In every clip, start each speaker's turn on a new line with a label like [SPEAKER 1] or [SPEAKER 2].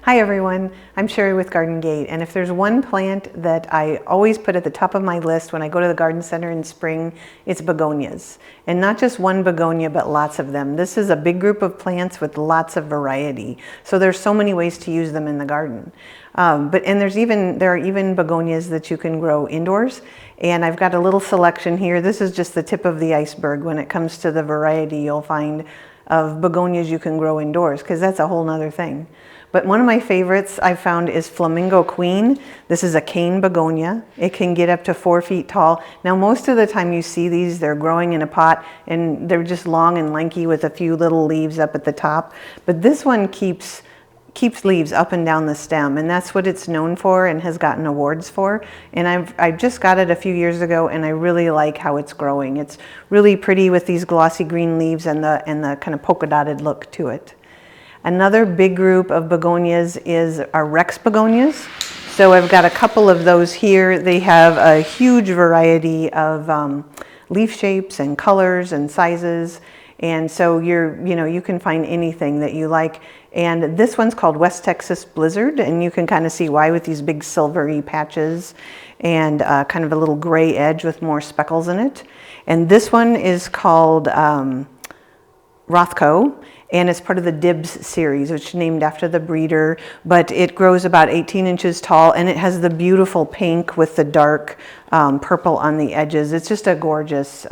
[SPEAKER 1] Hi everyone, I'm Sherri with Garden Gate, and if there's one plant that I always put at the top of my list when I go to the garden center in spring, it's begonias. And not just one begonia, but lots of them. This is a big group of plants with lots of variety. So there's so many ways to use them in the garden. There are even begonias that you can grow indoors. And I've got a little selection here. This is just the tip of the iceberg when it comes to the variety you'll find of begonias you can grow indoors, because that's a whole nother thing. But one of my favorites I found is Flamingo Queen. This is a cane begonia. It can get up to 4 feet tall. Now most of the time you see these, they're growing in a pot and they're just long and lanky with a few little leaves up at the top. But this one keeps leaves up and down the stem, and that's what it's known for and has gotten awards for. And I just got it a few years ago, and I really like how it's growing. It's really pretty with these glossy green leaves and the kind of polka dotted look to it. Another big group of begonias is our Rex begonias. So I've got a couple of those here. They have a huge variety of leaf shapes and colors and sizes. And so you can find anything that you like. And this one's called West Texas Blizzard, and you can kind of see why with these big silvery patches and kind of a little gray edge with more speckles in it. And this one is called Rothko, and it's part of the Dibs series, which is named after the breeder, but it grows about 18 inches tall, and it has the beautiful pink with the dark purple on the edges. It's just a gorgeous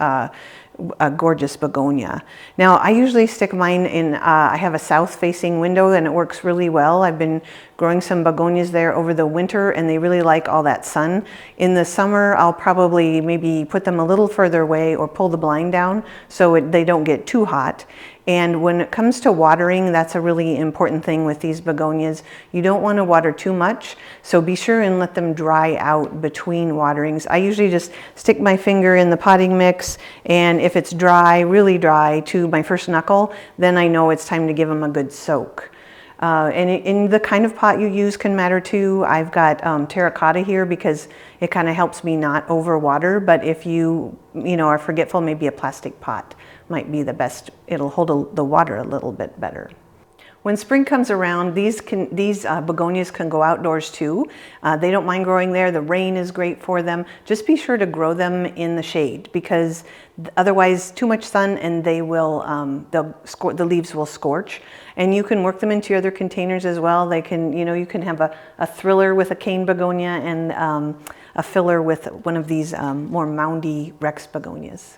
[SPEAKER 1] begonia. Now I usually stick mine in, I have a south facing window and it works really well. I've been growing some begonias there over the winter and they really like all that sun. In the summer I'll probably maybe put them a little further away or pull the blind down so they don't get too hot. And when it comes to watering, that's a really important thing with these begonias. You don't want to water too much, so be sure and let them dry out between waterings. I usually just stick my finger in the potting mix, and if it's dry, really dry to my first knuckle, then I know it's time to give them a good soak. And the kind of pot you use can matter too. I've got terracotta here because it kind of helps me not overwater, but if you are forgetful, maybe a plastic pot might be the best. It'll hold the water a little bit better. When spring comes around, these begonias can go outdoors too. They don't mind growing there. The rain is great for them. Just be sure to grow them in the shade, because otherwise too much sun and they will the leaves will scorch. And you can work them into your other containers as well. They can, you can have a thriller with a cane begonia and a filler with one of these more moundy Rex begonias.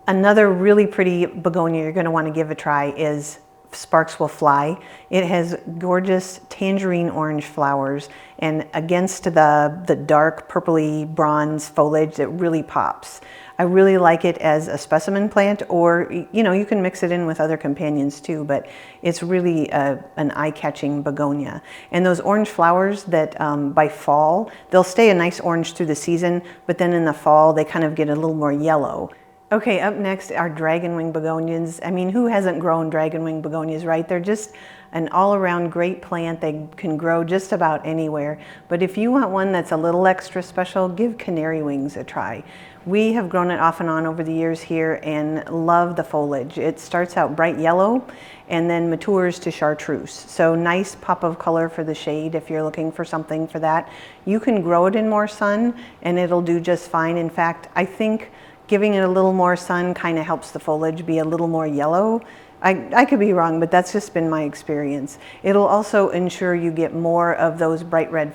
[SPEAKER 1] Another really pretty begonia you're going to want to give a try is Sparks Will Fly. It has gorgeous tangerine orange flowers, and against the dark purpley bronze foliage, it really pops. I really like it as a specimen plant, or you can mix it in with other companions too, but it's really an eye-catching begonia. And those orange flowers that by fall, they'll stay a nice orange through the season, but then in the fall they kind of get a little more yellow. Okay, up next are dragonwing begonias. I mean, who hasn't grown dragonwing begonias, right? They're just an all-around great plant. They can grow just about anywhere. But if you want one that's a little extra special, give canary wings a try. We have grown it off and on over the years here and love the foliage. It starts out bright yellow and then matures to chartreuse. So nice pop of color for the shade if you're looking for something for that. You can grow it in more sun and it'll do just fine. In fact, I think giving it a little more sun kind of helps the foliage be a little more yellow. I could be wrong, but that's just been my experience. It'll also ensure you get more of those bright red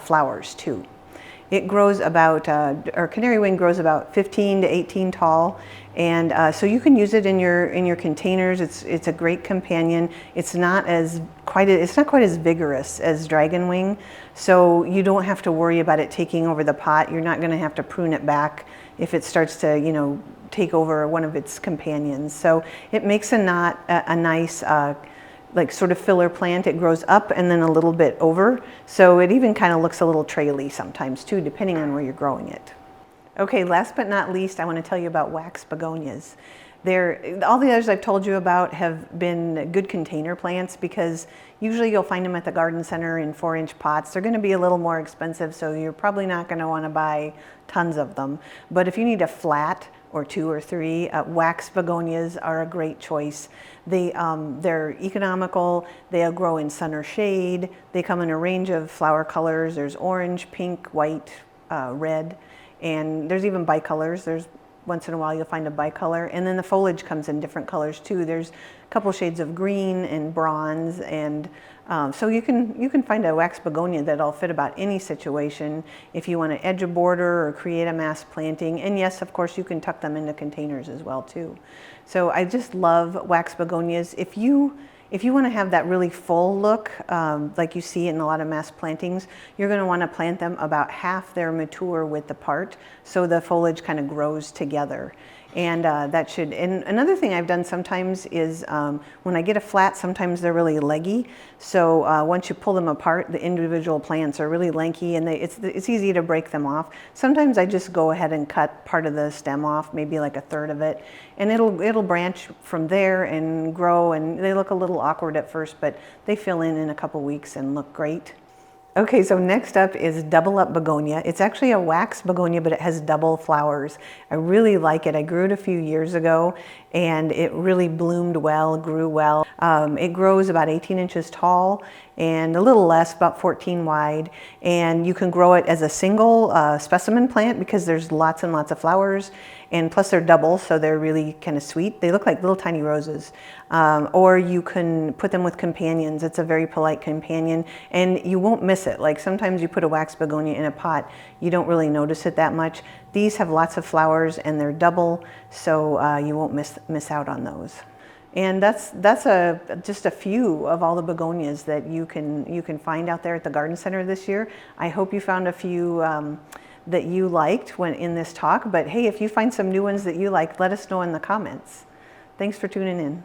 [SPEAKER 1] flowers too. It grows about, or canary wing grows about 15 to 18 tall, and so you can use it in your containers. It's a great companion. It's not quite as vigorous as dragonwing, so you don't have to worry about it taking over the pot. You're not going to have to prune it back if it starts to take over one of its companions. So it makes a nice like sort of filler plant. It grows up and then a little bit over, so it even kind of looks a little traily sometimes too, depending on where you're growing it. Okay, last but not least, I want to tell you about wax begonias. All the others I've told you about have been good container plants because usually you'll find them at the garden center in 4-inch pots. They're going to be a little more expensive, so you're probably not going to want to buy tons of them. But if you need a flat or 2 or 3. Wax begonias are a great choice. They're economical, they'll grow in sun or shade, they come in a range of flower colors. There's orange, pink, white, red, and there's even bicolors. There's once in a while you'll find a bicolor, and then the foliage comes in different colors too. There's a couple shades of green and bronze, and so you can find a wax begonia that'll fit about any situation if you want to edge a border or create a mass planting. And yes, of course, you can tuck them into containers as well too. So I just love wax begonias. If you want to have that really full look, like you see in a lot of mass plantings, you're going to want to plant them about half their mature width apart, so the foliage kind of grows together. And that should, and another thing I've done sometimes is when I get a flat, sometimes they're really leggy. So once you pull them apart, the individual plants are really lanky, and it's easy to break them off. Sometimes I just go ahead and cut part of the stem off, maybe like a third of it, and it'll branch from there and grow, and they look a little awkward at first, but they fill in a couple weeks and look great. Okay, so next up is Double Up Begonia. It's actually a wax begonia, but it has double flowers. I really like it. I grew it a few years ago, and it really bloomed well, grew well. It grows about 18 inches tall and a little less, about 14 wide. And you can grow it as a single specimen plant because there's lots and lots of flowers. And plus they're double, so they're really kind of sweet. They look like little tiny roses. Or you can put them with companions. It's a very polite companion, and you won't miss it. Like sometimes you put a wax begonia in a pot, you don't really notice it that much. These have lots of flowers and they're double, so you won't miss out on those. And that's just a few of all the begonias that you can find out there at the garden center this year. I hope you found a few that you liked when in this talk, but hey, if you find some new ones that you like, let us know in the comments. Thanks for tuning in.